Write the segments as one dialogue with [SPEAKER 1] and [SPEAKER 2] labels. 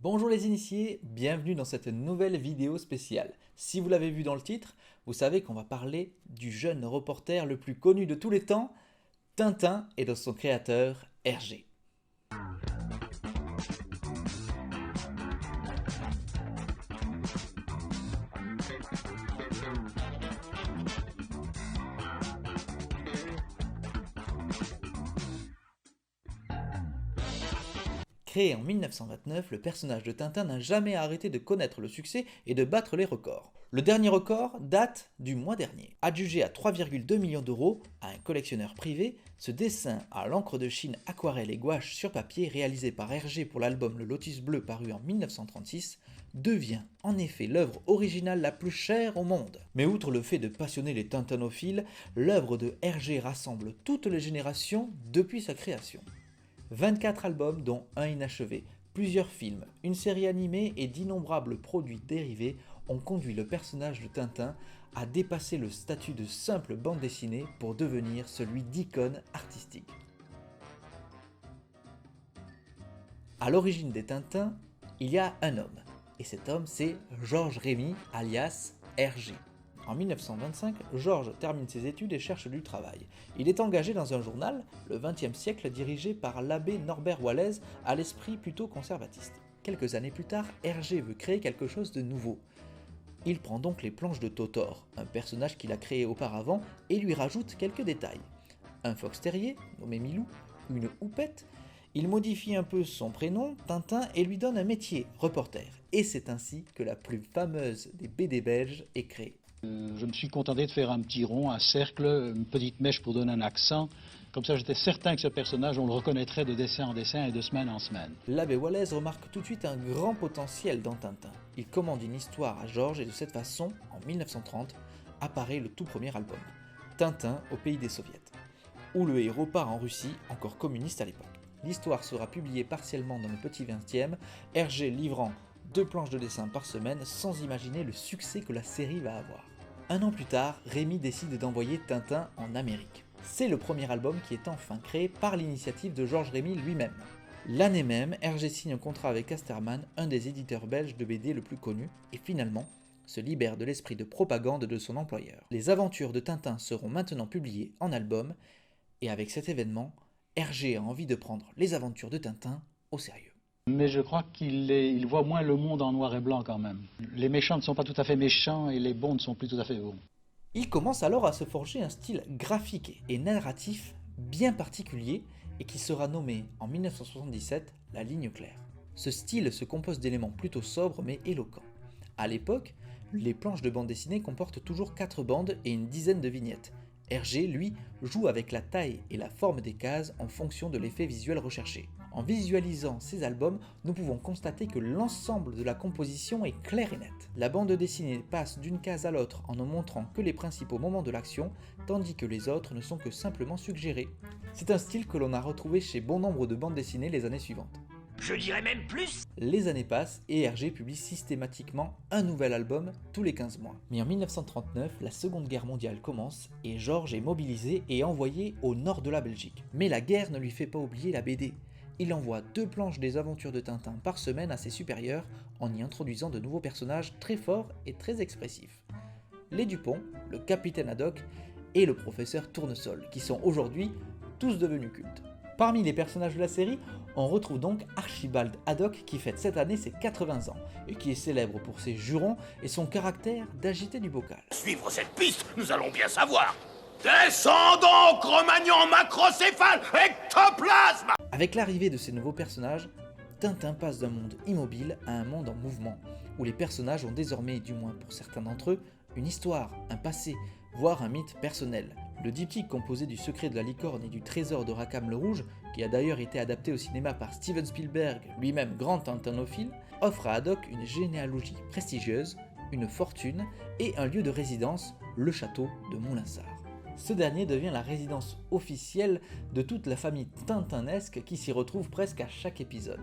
[SPEAKER 1] Bonjour les initiés, bienvenue dans cette nouvelle vidéo spéciale. Si vous l'avez vu dans le titre, vous savez qu'on va parler du jeune reporter le plus connu de tous les temps, Tintin, et de son créateur, Hergé. Créé en 1929, le personnage de Tintin n'a jamais arrêté de connaître le succès et de battre les records. Le dernier record date du mois dernier. Adjugé à 3,2 millions d'euros à un collectionneur privé, ce dessin à l'encre de Chine, aquarelle et gouache sur papier réalisé par Hergé pour l'album Le Lotus Bleu paru en 1936 devient en effet l'œuvre originale la plus chère au monde. Mais outre le fait de passionner les tintinophiles, l'œuvre de Hergé rassemble toutes les générations depuis sa création. 24 albums dont un inachevé, plusieurs films, une série animée et d'innombrables produits dérivés ont conduit le personnage de Tintin à dépasser le statut de simple bande dessinée pour devenir celui d'icône artistique. À l'origine des Tintins, il y a un homme, et cet homme c'est Georges Rémy alias Hergé. En 1925, Georges termine ses études et cherche du travail. Il est engagé dans un journal, le XXe siècle, dirigé par l'abbé Norbert Wallez, à l'esprit plutôt conservatiste. Quelques années plus tard, Hergé veut créer quelque chose de nouveau. Il prend donc les planches de Totor, un personnage qu'il a créé auparavant, et lui rajoute quelques détails. Un fox terrier, nommé Milou, une houppette. Il modifie un peu son prénom, Tintin, et lui donne un métier, reporter. Et c'est ainsi que la plus fameuse des BD belges est créée.
[SPEAKER 2] Je me suis contenté de faire un petit rond, un cercle, une petite mèche pour donner un accent. Comme ça, j'étais certain que ce personnage, on le reconnaîtrait de dessin en dessin et de semaine en semaine.
[SPEAKER 1] L'abbé Wallez remarque tout de suite un grand potentiel dans Tintin. Il commande une histoire à Georges et de cette façon, en 1930, apparaît le tout premier album, Tintin au pays des soviets, où le héros part en Russie, encore communiste à l'époque. L'histoire sera publiée partiellement dans le petit 20e, Hergé livrant 2 planches de dessin par semaine sans imaginer le succès que la série va avoir. Un an plus tard, Rémy décide d'envoyer Tintin en Amérique. C'est le premier album qui est enfin créé par l'initiative de Georges Rémy lui-même. L'année même, Hergé signe un contrat avec Casterman, un des éditeurs belges de BD le plus connu, et finalement se libère de l'esprit de propagande de son employeur. Les aventures de Tintin seront maintenant publiées en album, et avec cet événement, Hergé a envie de prendre les aventures de Tintin au sérieux.
[SPEAKER 2] Mais je crois qu'il voit moins le monde en noir et blanc quand même. Les méchants ne sont pas tout à fait méchants et les bons ne sont plus tout à fait bons.
[SPEAKER 1] Il commence alors à se forger un style graphique et narratif bien particulier et qui sera nommé en 1977 la ligne claire. Ce style se compose d'éléments plutôt sobres mais éloquents. À l'époque, les planches de bande dessinée comportent toujours 4 bandes et une dizaine de vignettes. Hergé, lui, joue avec la taille et la forme des cases en fonction de l'effet visuel recherché. En visualisant ces albums, nous pouvons constater que l'ensemble de la composition est clair et net. La bande dessinée passe d'une case à l'autre en ne montrant que les principaux moments de l'action, tandis que les autres ne sont que simplement suggérés. C'est un style que l'on a retrouvé chez bon nombre de bandes dessinées les années suivantes.
[SPEAKER 3] Je dirais même plus.
[SPEAKER 1] Les années passent et Hergé publie systématiquement un nouvel album tous les 15 mois. Mais en 1939, la Seconde Guerre mondiale commence et Georges est mobilisé et envoyé au nord de la Belgique. Mais la guerre ne lui fait pas oublier la BD. Il envoie 2 planches des aventures de Tintin par semaine à ses supérieurs en y introduisant de nouveaux personnages très forts et très expressifs. Les Dupont, le capitaine Haddock et le professeur Tournesol, qui sont aujourd'hui tous devenus cultes. Parmi les personnages de la série, on retrouve donc Archibald Haddock qui fête cette année ses 80 ans et qui est célèbre pour ses jurons et son caractère d'agiter du bocal.
[SPEAKER 3] Suivre cette piste, nous allons bien savoir. Descendons, Cro-Magnon, macrocéphale, ectoplasme.
[SPEAKER 1] Avec l'arrivée de ces nouveaux personnages, Tintin passe d'un monde immobile à un monde en mouvement, où les personnages ont désormais, du moins pour certains d'entre eux, une histoire, un passé, voire un mythe personnel. Le diptyque composé du secret de la licorne et du trésor de Rackham le Rouge, qui a d'ailleurs été adapté au cinéma par Steven Spielberg, lui-même grand tintinophile, offre à Haddock une généalogie prestigieuse, une fortune et un lieu de résidence, le château de Moulinsart. Ce dernier devient la résidence officielle de toute la famille tintinesque qui s'y retrouve presque à chaque épisode.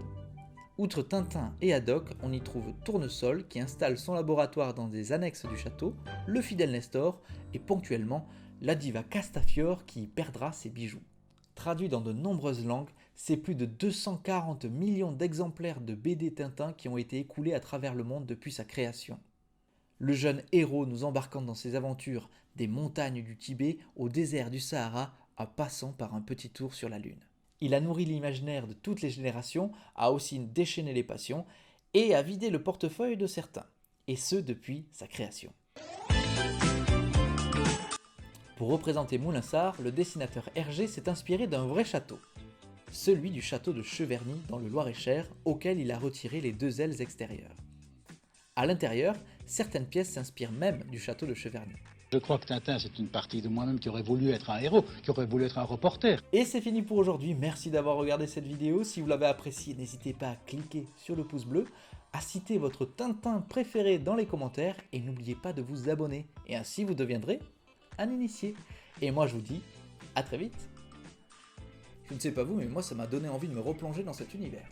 [SPEAKER 1] Outre Tintin et Haddock, on y trouve Tournesol qui installe son laboratoire dans des annexes du château, le fidèle Nestor et ponctuellement la diva Castafiore qui y perdra ses bijoux. Traduit dans de nombreuses langues, C'est plus de 240 millions d'exemplaires de BD Tintin qui ont été écoulés à travers le monde depuis sa création. Le jeune héros nous embarquant dans ses aventures des montagnes du Tibet au désert du Sahara en passant par un petit tour sur la Lune. Il a nourri l'imaginaire de toutes les générations, a aussi déchaîné les passions et a vidé le portefeuille de certains, et ce depuis sa création. Pour représenter Moulinsart, le dessinateur Hergé s'est inspiré d'un vrai château, celui du château de Cheverny dans le Loir-et-Cher, auquel il a retiré les 2 ailes extérieures. À l'intérieur, certaines pièces s'inspirent même du château de Cheverny.
[SPEAKER 2] Je crois que Tintin, c'est une partie de moi-même qui aurait voulu être un héros, qui aurait voulu être un reporter.
[SPEAKER 1] Et c'est fini pour aujourd'hui, merci d'avoir regardé cette vidéo. Si vous l'avez appréciée, n'hésitez pas à cliquer sur le pouce bleu, à citer votre Tintin préféré dans les commentaires et n'oubliez pas de vous abonner. Et ainsi vous deviendrez un initié. Et moi je vous dis à très vite. Je ne sais pas vous, mais moi ça m'a donné envie de me replonger dans cet univers.